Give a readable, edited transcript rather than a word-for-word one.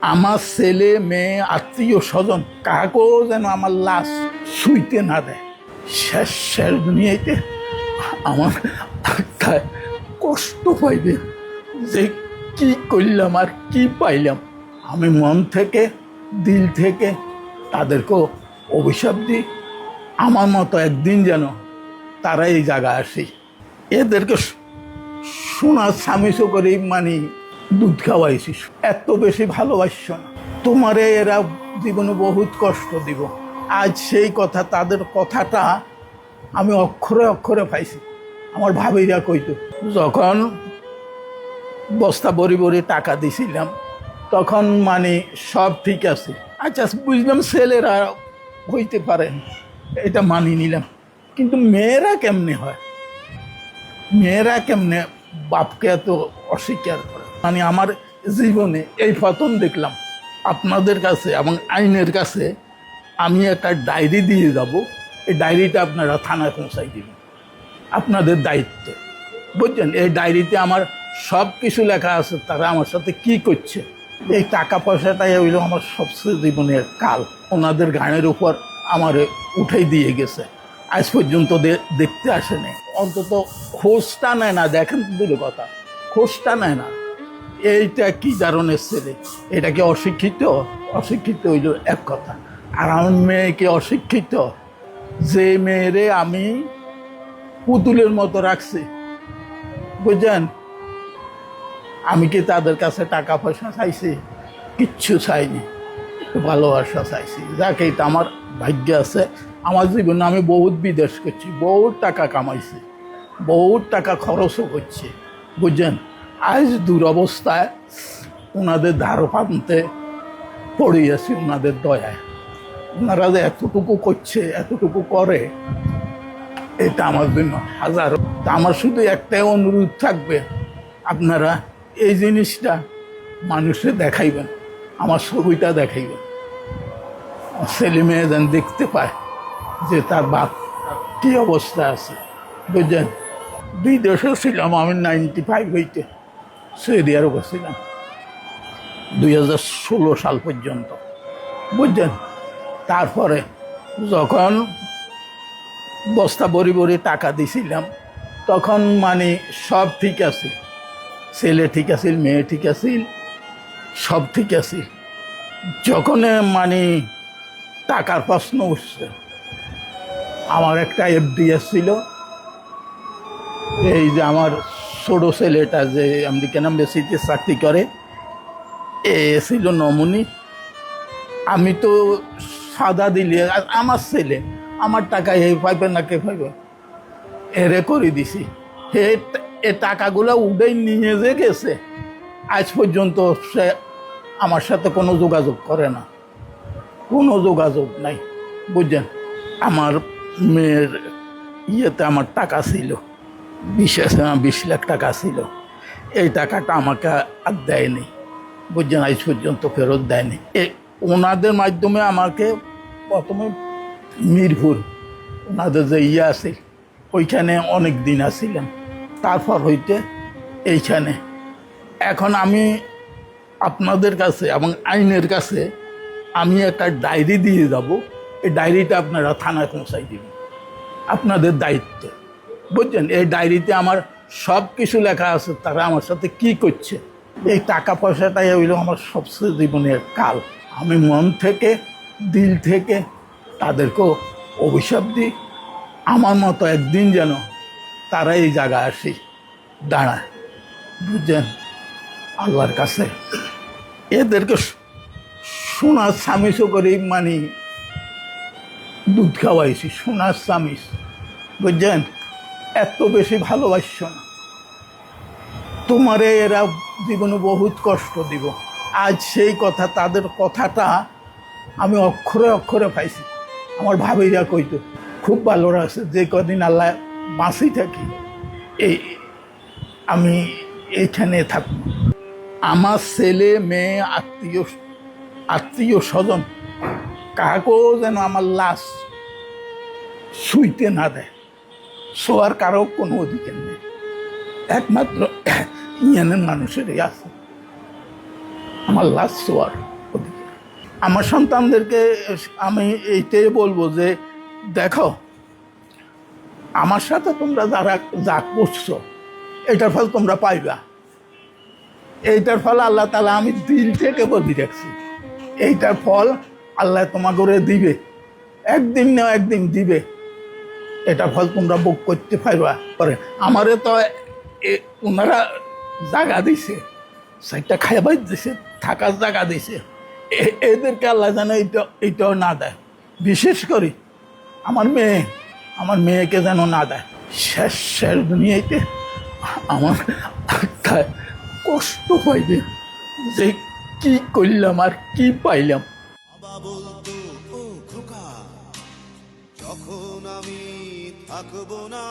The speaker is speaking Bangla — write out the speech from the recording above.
আমার ছেলে মেয়ে আত্মীয় স্বজন কাকেও যেন আমার লাশ শুইতে না দেয়। শেষ শেষ দুনিয়াতে আমার আত্মায় কষ্ট পাইবে যে কি করলাম আর কি পাইলাম। আমি মন থেকে দিল থেকে তাদেরকেও অভিশাপ দিই, আমার মতো একদিন যেন তারা এই জায়গায় আসে। এদেরকে সোনার স্বামীসো করে মানে দুধ খাওয়াইছি, এত বেশি ভালোবাসছ না তোমারে, এরা জীবনে বহুত কষ্ট দিব। আজ সেই কথা, তাদের কথাটা আমি অক্ষরে অক্ষরে পাইছি। আমার ভাবিরা কইতো, যখন বস্তা বড়ি বড়ি টাকা দিছিলাম তখন মানে সব ঠিক আছে, আচ্ছা বুঝলাম ছেলেরা হইতে পারেন, এটা মানি নিলাম, কিন্তু মেয়েরা কেমনে হয়, মেয়েরা কেমনে বাপকে এত অস্বীকার করে। মানে আমার জীবনে এই প্রথম দেখলাম আপনাদের কাছে এবং আইনের কাছে আমি একটা ডায়েরি দিয়ে যাব, এই ডায়েরিটা আপনারা থানায় পৌঁছাই দিবেন, আপনাদের দায়িত্ব, বুঝছেন। এই ডায়েরিতে আমার সব কিছু লেখা আছে, তারা আমার সাথে কি করছে। এই টাকা পয়সাটাই হইল আমার সবচেয়ে জীবনের কাল। ওনাদের গানের উপর আমার উঠাই দিয়ে গেছে, আজ পর্যন্ত দেখতে আসেনি, অন্তত খোঁজটা নেয় না। দেখেন দূরে কথা, খোঁজটা নেয় না। এইটা কি ধরনের ছেলে, এটা কি অশিক্ষিত? অশিক্ষিত হইল এক কথা, আর আমার মেয়ে কি অশিক্ষিত? যে মেয়েরে আমি পুতুলের মতো রাখছি, বুঝছেন, আমি কি তাদের কাছে টাকা পয়সা চাইছি? কিচ্ছু চাইনি, ভালোবাসা চাইছি। যাকে এটা আমার ভাগ্য আছে। আমার জীবনে আমি বহুত বিদেশ করছি, বহুত টাকা কামাইছি, বহুত টাকা খরচও করছি, বুঝছেন। আজ দুরবস্থায় ওনাদের ধার পান্তে পড়ে আছি, ওনাদের দয়ায়। ওনারা যে এতটুকু করছে, এতটুকু করে, এটা আমার জন্য হাজার। আমার শুধু একটাই অনুরোধ থাকবে, আপনারা এই জিনিসটা মানুষে দেখাইবেন, আমার ছবিটা দেখাইবেন, ছেলে মেয়ে যেন দেখতে পায় যে তার বাপ কী অবস্থা আছে, বুঝছেন। দুই দেশে ছিলাম আমি 95 হইতে, সৌদি আরবে ছিলাম 2016 সাল পর্যন্ত, বুঝছেন। তারপরে যখন বস্তা বড়ি বড়ি টাকা দিছিলাম তখন মানে সব ঠিক আছে, ছেলে ঠিক আছিল, মেয়ে ঠিক আছিল, সব ঠিক আছে। যখন মানে টাকার প্রশ্ন উঠছে, আমার একটা এফডিএস ছিল, এই যে আমার ছোট ছেলেটা যে আমেরিকান এম্বাসিতে চাকরি করে, এ ছিল নমুনি। আমি তো সাদা দিলে আমার ছেলে, আমার টাকা এই পাইবে না কে পাইবে, এরে করে দিছি। এ টাকাগুলো উঠেই নিয়ে যে গেছে, আজ পর্যন্ত সে আমার সাথে কোনো যোগাযোগ করে না, কোনো যোগাযোগ নাই, বুঝছেন। আমার মেয়ের ইয়েতে আমার টাকা ছিল, 20 লাখ টাকা ছিল, এই টাকাটা আমাকে আর দেয়নি, বুঝছেন, আজ পর্যন্ত ফেরত দেয়নি। ওনাদের মাধ্যমে আমাকে প্রথমে মিরপুর, ওনাদের যে ইয়ে আছে ওইখানে অনেক দিন আসছিলাম, তারপর হইতে এইখানে। এখন আমি আপনাদের কাছে এবং আইনের কাছে আমি একটা ডায়েরি দিয়ে যাব, এই ডায়েরিটা আপনারা থানায় পৌঁছাই দিবেন, আপনাদের দায়িত্ব, বুঝছেন। এই ডায়েরিতে আমার সব কিছু লেখা আছে, তারা আমার সাথে কি করছে। এই টাকা পয়সাটাই হইল আমার সবচেয়ে জীবনের কাল। আমি মন থেকে দিল থেকে তাদেরকেও অভিশাপ দিই, আমার মতো একদিন যেন তারা এই জায়গায় আসি দাঁড়ায়, বুঝছেন। আল্লাহর কাছে এদেরকে সোনার স্বামীসো করে মানে দুধ খাওয়াইছি, সোনার স্বামীস, বুঝছেন, এত বেশি ভালোবাসছ না তোমারে, এরা জীবনে বহুত কষ্ট দিব। আজ সেই কথা, তাদের কথাটা আমি অক্ষরে অক্ষরে পাইছি। আমার ভাবিরা কইতো, খুব ভালো লাগছে, যে কদিন আল্লাহ বাঁচি থাকি এই আমি এইখানে থাকব। আমার ছেলে মেয়ে আত্মীয় স্বজন কাকেও যেন আমার লাশ শুইতে না দেয়, শোয়ার কারো কোনো অধিকার নেই, একমাত্র ইয়ানের মানুষেরই আছে আমার লাশ শোয়ার। আমার সন্তানদেরকে আমি এইটাই বলবো যে দেখো, আমার সাথে তোমরা যারা যা করছো এটার ফল তোমরা পাইবা। এইটার ফল আল্লাহ তাআলা আমি দিল থেকে বলি রাখছি, এইটার ফল আল্লাহ তোমাকে দিবে, একদিন না একদিন দিবে। এটা ফল তোমরা ভোগ করতে পারবা। পরে আমারে তো ওনারা জায়গা দিছে, সাইডটা খাইবার দিছে, থাকার জায়গা দিছে, এদেরকে আল্লাহ যেন এইটাও না দেয়। বিশেষ করে আমার মেয়েকে যেন না দেয়। শেষ দুনিয়াতে আমার আত্মায় কষ্ট পাইবে যে কি করলাম আর কি পাইলাম। বাবা বলতো, ও খোকা, যখন আমি থাকবো না